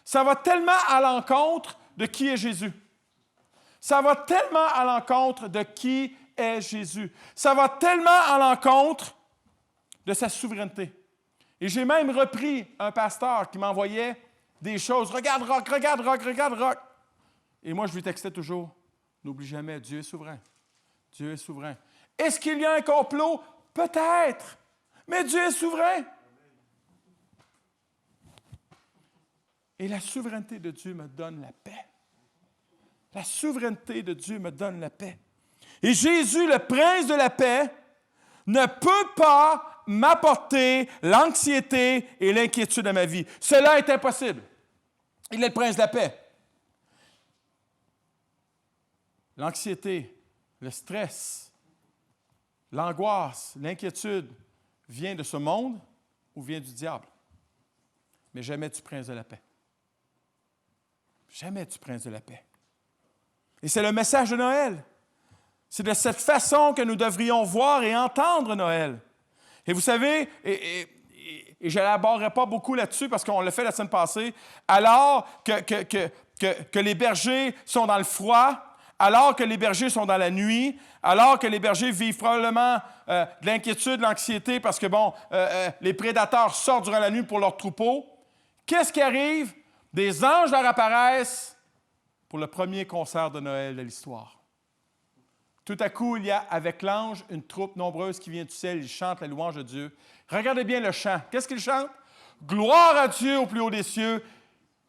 Ça va tellement à l'encontre de qui est Jésus. Ça va tellement à l'encontre de qui est Jésus. Ça va tellement à l'encontre de sa souveraineté. Et j'ai même repris un pasteur qui m'envoyait des choses. Regarde Rock, regarde Rock, regarde Rock. Et moi, je lui textais toujours. N'oublie jamais, Dieu est souverain. Dieu est souverain. Est-ce qu'il y a un complot? Peut-être. Mais Dieu est souverain. Et la souveraineté de Dieu me donne la paix. La souveraineté de Dieu me donne la paix. Et Jésus, le Prince de la paix, ne peut pas m'apporter l'anxiété et l'inquiétude à ma vie. Cela est impossible. Il est le Prince de la paix. L'anxiété, le stress, l'angoisse, l'inquiétude vient de ce monde ou vient du diable. Mais jamais du Prince de la paix. Jamais du Prince de la paix. Et c'est le message de Noël. C'est de cette façon que nous devrions voir et entendre Noël. Et vous savez, et je n'élaborerai pas beaucoup là-dessus parce qu'on l'a fait la semaine passée, alors que les bergers sont dans le froid, alors que les bergers sont dans la nuit, alors que les bergers vivent probablement de l'inquiétude, de l'anxiété parce que, les prédateurs sortent durant la nuit pour leurs troupeaux, qu'est-ce qui arrive? Des anges leur apparaissent pour le premier concert de Noël de l'histoire. Tout à coup, il y a avec l'ange une troupe nombreuse qui vient du ciel. Ils chantent la louange de Dieu. Regardez bien le chant. Qu'est-ce qu'ils chantent? Gloire à Dieu au plus haut des cieux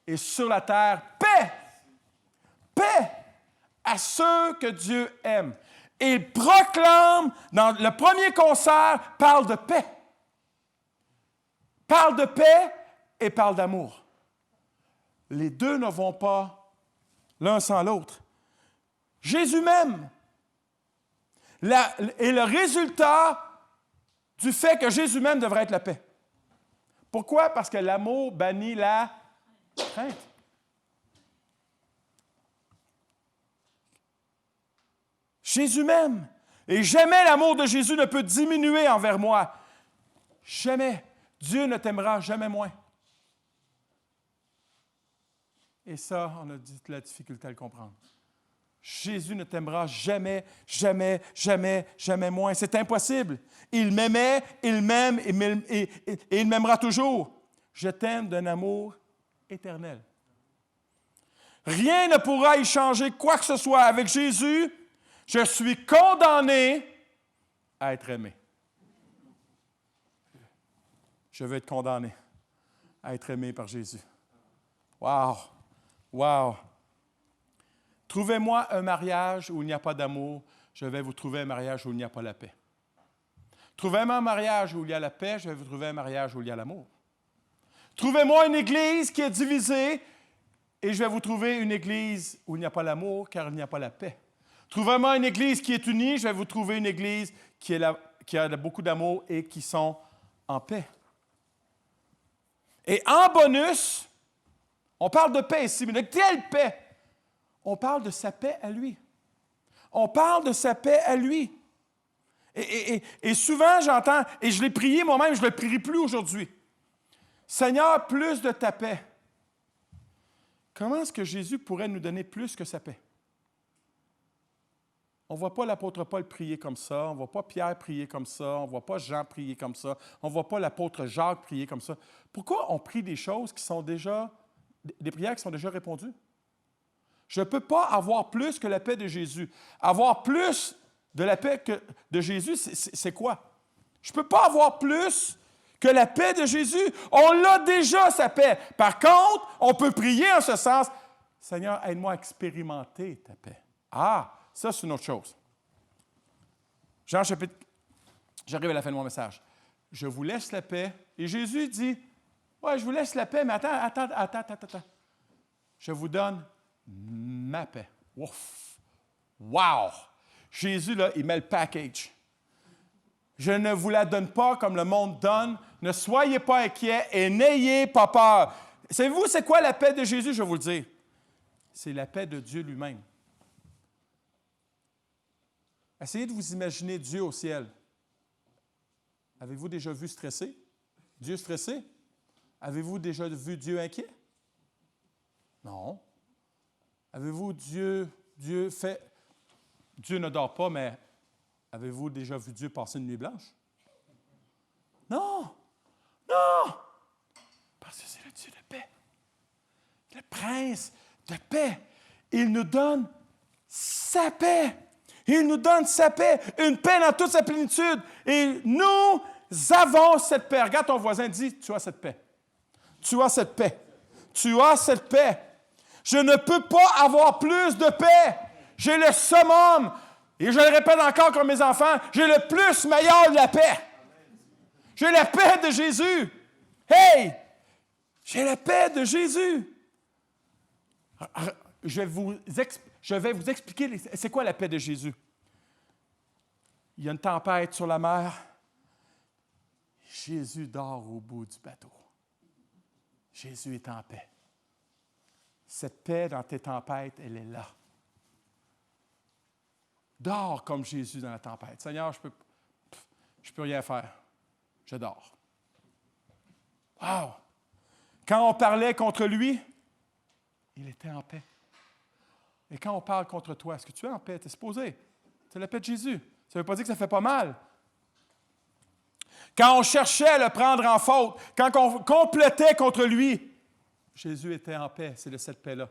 et sur la terre, paix! Paix à ceux que Dieu aime. Et ils proclament, dans le premier concert, parle de paix. Parle de paix et parle d'amour. Les deux ne vont pas l'un sans l'autre. Jésus m'aime. Et le résultat du fait que Jésus même devrait être la paix. Pourquoi? Parce que l'amour bannit la crainte. Jésus m'aime. Et jamais l'amour de Jésus ne peut diminuer envers moi. Jamais. Dieu ne t'aimera jamais moins. Et ça, on a de la difficulté à le comprendre. Jésus ne t'aimera jamais, jamais, jamais, jamais moins. C'est impossible. Il m'aimait, il m'aime et il m'aimera toujours. Je t'aime d'un amour éternel. Rien ne pourra y changer quoi que ce soit. Avec Jésus, je suis condamné à être aimé. Je veux être condamné. à être aimé par Jésus. Wow! Wow! Trouvez-moi un mariage où il n'y a pas d'amour, je vais vous trouver un mariage où il n'y a pas la paix. Trouvez-moi un mariage où il y a la paix, je vais vous trouver un mariage où il y a l'amour. Trouvez-moi une église qui est divisée et je vais vous trouver une église où il n'y a pas l'amour car il n'y a pas la paix. Trouvez-moi une église qui est unie, je vais vous trouver une église qui a beaucoup d'amour et qui sont en paix. Et en bonus, on parle de paix ici, mais de quelle paix? On parle de sa paix à lui. On parle de sa paix à lui. Et souvent, j'entends, et je l'ai prié moi-même, je ne le prierai plus aujourd'hui. Seigneur, plus de ta paix. Comment est-ce que Jésus pourrait nous donner plus que sa paix? On ne voit pas l'apôtre Paul prier comme ça, on ne voit pas Pierre prier comme ça, on ne voit pas Jean prier comme ça, on ne voit pas l'apôtre Jacques prier comme ça. Pourquoi on prie des choses qui sont déjà, des prières qui sont déjà répondues? Je ne peux pas avoir plus que la paix de Jésus. Avoir plus de la paix de Jésus, c'est quoi? Je ne peux pas avoir plus que la paix de Jésus. On l'a déjà, sa paix. Par contre, on peut prier en ce sens. Seigneur, aide-moi à expérimenter ta paix. Ah, ça, c'est une autre chose. Jean chapitre... J'arrive à la fin de mon message. Je vous laisse la paix. Et Jésus dit, ouais, je vous laisse la paix, mais attends. Je vous donne ma paix. Ouf! Wow! Jésus, là, il met le package. Je ne vous la donne pas comme le monde donne. Ne soyez pas inquiets et n'ayez pas peur. Savez-vous, c'est quoi la paix de Jésus? Je vais vous le dire. C'est la paix de Dieu lui-même. Essayez de vous imaginer Dieu au ciel. Avez-vous déjà vu stressé? Dieu stressé? Avez-vous déjà vu Dieu inquiet? Non. Avez-vous Dieu ne dort pas, mais avez-vous déjà vu Dieu passer une nuit blanche? Non! Non! Parce que c'est le Dieu de paix. Le prince de paix. Il nous donne sa paix. Il nous donne sa paix, une paix dans toute sa plénitude. Et nous avons cette paix. Regarde ton voisin, dis, tu as cette paix. Tu as cette paix. Tu as cette paix. Je ne peux pas avoir plus de paix. J'ai le summum. Et je le répète encore comme mes enfants, j'ai le plus meilleur de la paix. J'ai la paix de Jésus. Hey! J'ai la paix de Jésus. Je vais vous expliquer c'est quoi la paix de Jésus. Il y a une tempête sur la mer. Jésus dort au bout du bateau. Jésus est en paix. Cette paix dans tes tempêtes, elle est là. Dors comme Jésus dans la tempête. Seigneur, je peux rien faire. Je dors. Wow! Quand on parlait contre lui, il était en paix. Et quand on parle contre toi, est-ce que tu es en paix? Tu es supposé. C'est la paix de Jésus. Ça ne veut pas dire que ça ne fait pas mal. Quand on cherchait à le prendre en faute, quand on complétait contre lui, Jésus était en paix. C'est de cette paix-là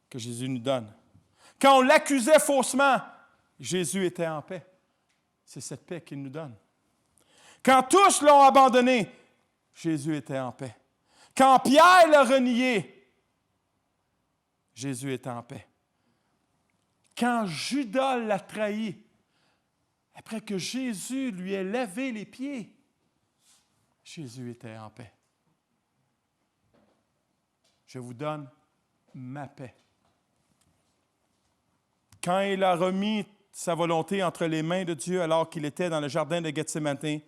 que Jésus nous donne. Quand on l'accusait faussement, Jésus était en paix. C'est cette paix qu'il nous donne. Quand tous l'ont abandonné, Jésus était en paix. Quand Pierre l'a renié, Jésus était en paix. Quand Judas l'a trahi, après que Jésus lui ait lavé les pieds, Jésus était en paix. Je vous donne ma paix. Quand il a remis sa volonté entre les mains de Dieu alors qu'il était dans le jardin de Gethsémani,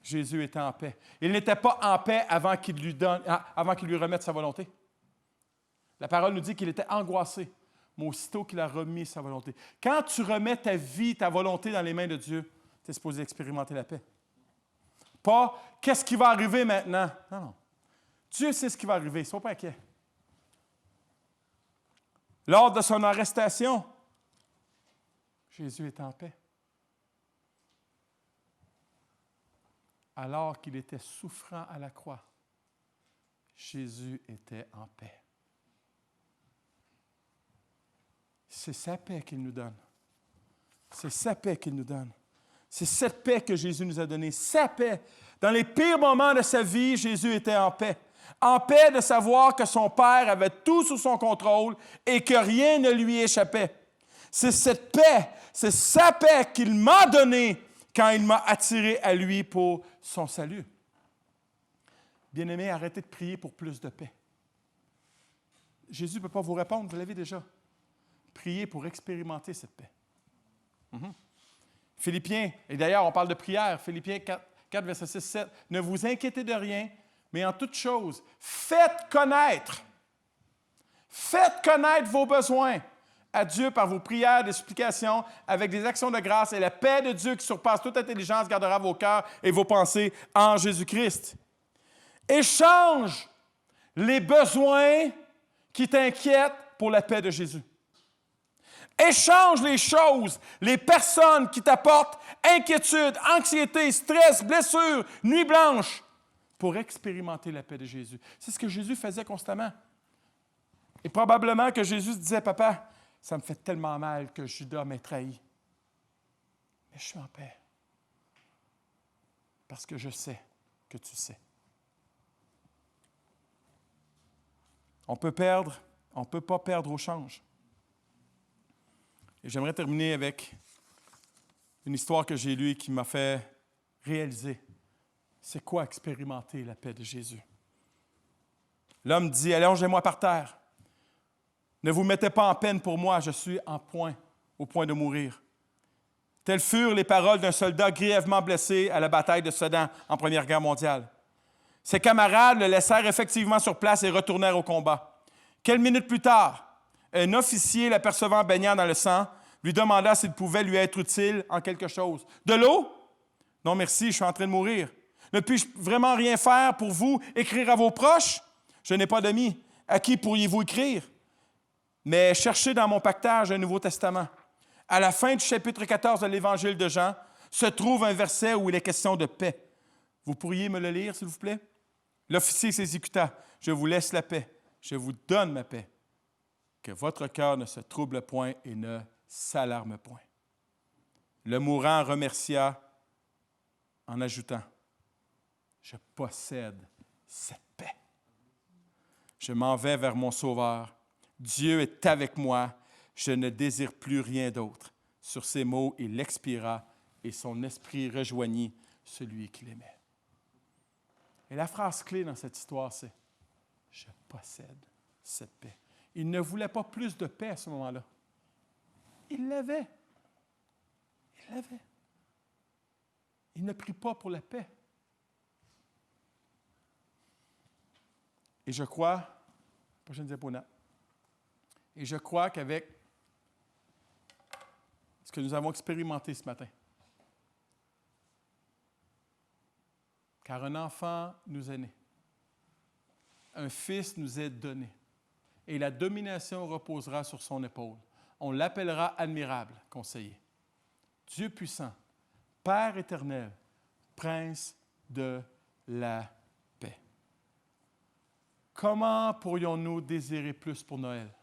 Jésus était en paix. Il n'était pas en paix avant qu'il lui remette sa volonté. La parole nous dit qu'il était angoissé, mais aussitôt qu'il a remis sa volonté. Quand tu remets ta vie, ta volonté dans les mains de Dieu, tu es supposé expérimenter la paix. Pas « qu'est-ce qui va arriver maintenant? » Non. Dieu sait ce qui va arriver, sois pas inquiet. Lors de son arrestation, Jésus était en paix. Alors qu'il était souffrant à la croix, Jésus était en paix. C'est sa paix qu'il nous donne. C'est sa paix qu'il nous donne. C'est cette paix que Jésus nous a donnée, sa paix. Dans les pires moments de sa vie, Jésus était en paix. En paix de savoir que son Père avait tout sous son contrôle et que rien ne lui échappait. C'est cette paix, c'est sa paix qu'il m'a donnée quand il m'a attiré à lui pour son salut. Bien-aimés, arrêtez de prier pour plus de paix. Jésus ne peut pas vous répondre, vous l'avez déjà. Priez pour expérimenter cette paix. Philippiens, et d'ailleurs, on parle de prière, Philippiens 4 verset 6, 7. Ne vous inquiétez de rien, mais en toute chose, faites connaître vos besoins à Dieu par vos prières, des supplications, avec des actions de grâce, et la paix de Dieu qui surpasse toute intelligence gardera vos cœurs et vos pensées en Jésus-Christ. Échange les besoins qui t'inquiètent pour la paix de Jésus. Échange les choses, les personnes qui t'apportent inquiétude, anxiété, stress, blessure, nuit blanche, pour expérimenter la paix de Jésus. C'est ce que Jésus faisait constamment. Et probablement que Jésus se disait, « Papa, ça me fait tellement mal que Judas m'ait trahi. Mais je suis en paix. Parce que je sais que tu sais. » On peut perdre, on ne peut pas perdre au change. Et j'aimerais terminer avec une histoire que j'ai lue et qui m'a fait réaliser c'est quoi expérimenter la paix de Jésus. L'homme dit, « Allongez-moi par terre. Ne vous mettez pas en peine pour moi, je suis au point de mourir. » Telles furent les paroles d'un soldat grièvement blessé à la bataille de Sedan en Première Guerre mondiale. Ses camarades le laissèrent effectivement sur place et retournèrent au combat. Quelques minutes plus tard, un officier, l'apercevant baignant dans le sang, lui demanda s'il pouvait lui être utile en quelque chose. « De l'eau? »« Non, merci, je suis en train de mourir. »« Ne puis-je vraiment rien faire pour vous, écrire à vos proches? »« Je n'ai pas d'amis. À qui pourriez-vous écrire? » « Mais cherchez dans mon pactage un Nouveau Testament. À la fin du chapitre 14 de l'Évangile de Jean se trouve un verset où il est question de paix. Vous pourriez me le lire, s'il vous plaît? L'officier s'exécuta. « Je vous laisse la paix. Je vous donne ma paix. Que votre cœur ne se trouble point et ne s'alarme point. » Le mourant remercia en ajoutant, « Je possède cette paix. Je m'en vais vers mon Sauveur. Dieu est avec moi. Je ne désire plus rien d'autre. » Sur ces mots, il expira et son esprit rejoignit celui qu'il aimait. Et la phrase clé dans cette histoire, c'est « Je possède cette paix. » Il ne voulait pas plus de paix à ce moment-là. Il l'avait. Il l'avait. Il ne prie pas pour la paix. Et je crois, prochaine diapo, et je crois qu'avec ce que nous avons expérimenté ce matin, car un enfant nous est né, un fils nous est donné, et la domination reposera sur son épaule. On l'appellera admirable, conseiller, Dieu puissant, Père éternel, Prince de la paix. Comment pourrions-nous désirer plus pour Noël?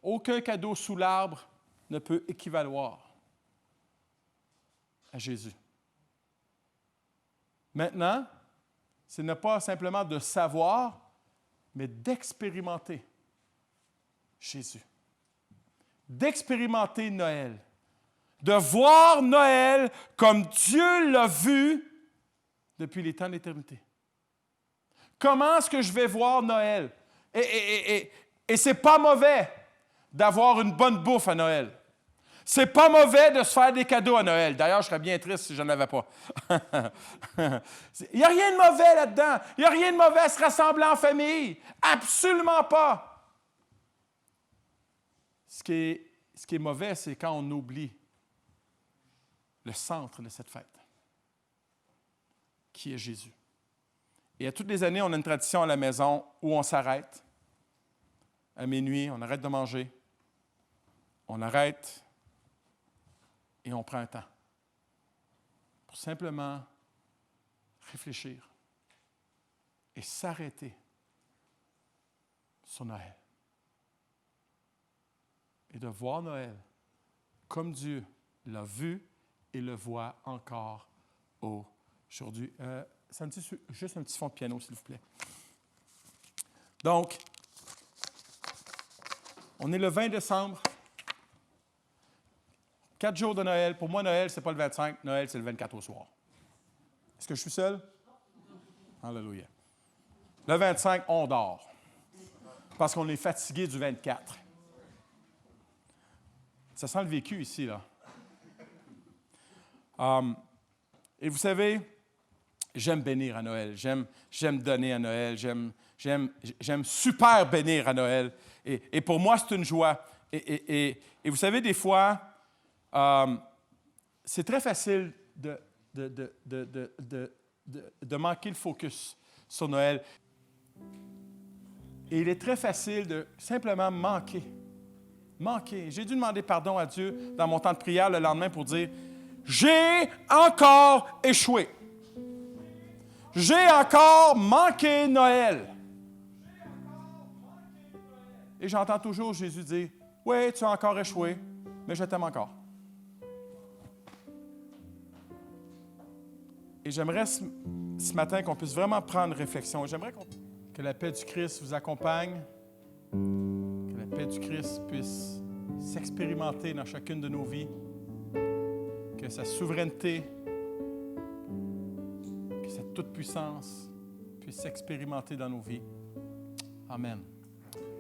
Aucun cadeau sous l'arbre ne peut équivaloir à Jésus. Maintenant, ce n'est pas simplement de savoir, mais d'expérimenter Jésus. D'expérimenter Noël. De voir Noël comme Dieu l'a vu depuis les temps d'éternité. Comment est-ce que je vais voir Noël? Et c'est pas mauvais d'avoir une bonne bouffe à Noël. C'est pas mauvais de se faire des cadeaux à Noël. D'ailleurs, je serais bien triste si je n'en avais pas. Il n'y a rien de mauvais là-dedans. Il n'y a rien de mauvais à se rassembler en famille. Absolument pas. Ce qui est mauvais, c'est quand on oublie le centre de cette fête, qui est Jésus. Et à toutes les années, on a une tradition à la maison où on s'arrête. À minuit, on arrête de manger. On arrête et on prend un temps pour simplement réfléchir et s'arrêter sur Noël. Et de voir Noël comme Dieu l'a vu et le voit encore aujourd'hui. Ça me dit juste un petit fond de piano, s'il vous plaît. Donc, on est le 20 décembre. 4 jours de Noël. Pour moi, Noël, ce n'est pas le 25. Noël, c'est le 24 au soir. Est-ce que je suis seul? Alléluia. Le 25, on dort. Parce qu'on est fatigué du 24. Ça sent le vécu ici, là. Et vous savez, j'aime bénir à Noël. J'aime donner à Noël. J'aime super bénir à Noël. Et pour moi, c'est une joie. Et vous savez, des fois, c'est très facile de manquer le focus sur Noël. Et il est très facile de simplement manquer. J'ai dû demander pardon à Dieu dans mon temps de prière le lendemain pour dire « J'ai encore échoué. J'ai encore manqué Noël. » Et j'entends toujours Jésus dire « Oui, tu as encore échoué, mais je t'aime encore. » Et j'aimerais ce matin qu'on puisse vraiment prendre réflexion. J'aimerais que la paix du Christ vous accompagne, que la paix du Christ puisse s'expérimenter dans chacune de nos vies, que sa souveraineté, que sa toute-puissance puisse s'expérimenter dans nos vies. Amen.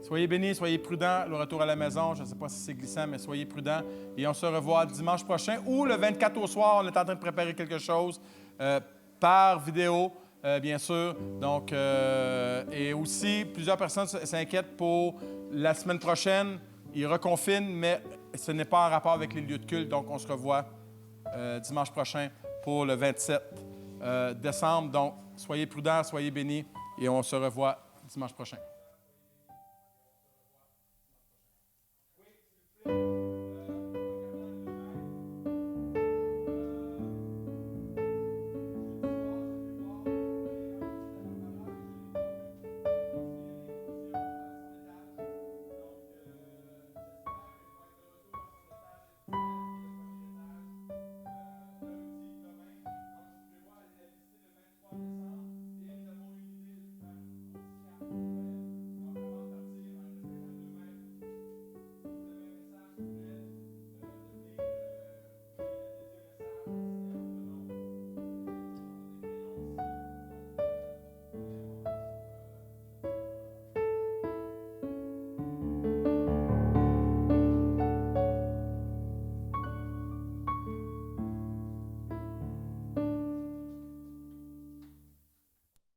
Soyez bénis, soyez prudents. Le retour à la maison, je ne sais pas si c'est glissant, mais soyez prudents. Et on se revoit dimanche prochain ou le 24 au soir. On est en train de préparer quelque chose par vidéo, bien sûr. Donc, et aussi, plusieurs personnes s'inquiètent pour la semaine prochaine. Ils reconfinent, mais ce n'est pas en rapport avec les lieux de culte. Donc, on se revoit dimanche prochain pour le 27 décembre. Donc, soyez prudents, soyez bénis et on se revoit dimanche prochain.